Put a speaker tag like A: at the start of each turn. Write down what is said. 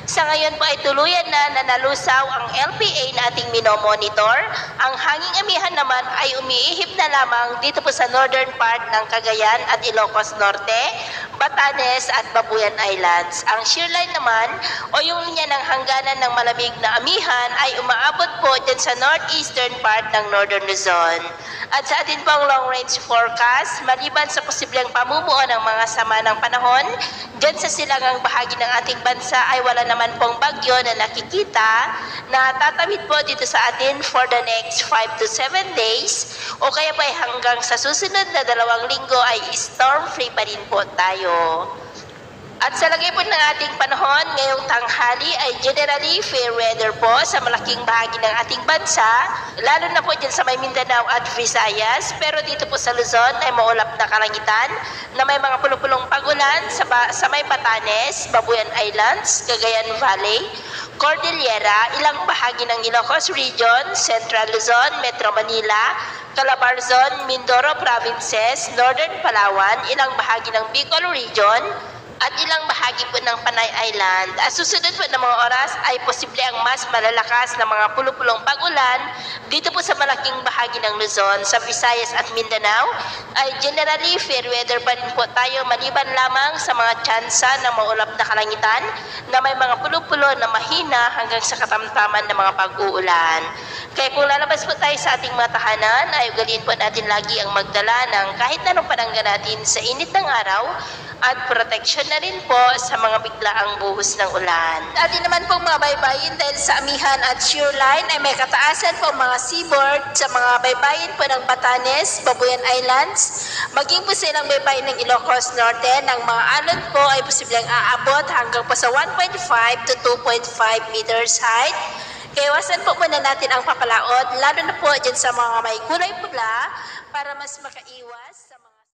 A: Sa ngayon po ay tuluyan na nalusaw ang LPA na ating minomonitor. Ang hanging amihan naman ay umiihip na lamang dito po sa northern part ng Cagayan at Ilocos Norte, Batanes at Babuyan Islands. Ang shearline naman o yung linya ng hangganan ng malamig na amihan ay umaabot po dyan sa northeastern part ng Northern Luzon. At sa atin pong long range forecast, maliban sa posibleng pamumuo ng mga sama ng panahon, dyan sa silangang bahagi ng ating bansa ay wala naman pong bagyo na nakikita na tatawid po dito sa atin for the next 5 to 7 days o kaya po ay hanggang sa susunod na 2 linggo ay storm-free pa rin po tayo. At sa lagay po ng ating panahon, ngayong tanghali ay generally fair weather po sa malaking bahagi ng ating bansa, lalo na po dyan sa may Mindanao at Visayas, pero dito po sa Luzon ay maulap na kalangitan na may mga pulupulong pagulan sa may Batanes, Babuyan Islands, Cagayan Valley, Cordillera, ilang bahagi ng Ilocos Region, Central Luzon, Metro Manila, Calabarzon, Mindoro Provinces, Northern Palawan, ilang bahagi ng Bicol Region, at ilang bahagi po ng Panay Island. At susunod po ng mga oras ay posible ang mas malalakas na mga pulupulong pag-ulan dito po sa malaking bahagi ng Luzon, sa Visayas at Mindanao. Ay generally fair weather pa rin po tayo maliban lamang sa mga tsansa ng maulap na kalangitan na may mga pulupulo na mahina hanggang sa katamtaman ng mga pag-uulan. Kaya kung lalabas po tayo sa ating mga tahanan, ay ugaliin po natin lagi ang magdala ng kahit anong panangga natin sa init ng araw at protection na rin po sa mga biglaang buhos ng ulan. Atin naman pong mga baybayin dahil sa amihan at shoreline ay may kataasan po mga seaboard sa mga baybayin po ng Batanes, Babuyan Islands, maging po sa ilang baybayin ng Ilocos Norte ng mga alon po ay posibleng aabot hanggang po sa 1.5 to 2.5 meters height. Kaya iwasan po muna natin ang papalaot, lalo na po dyan sa mga may kulay pula para mas makaiwas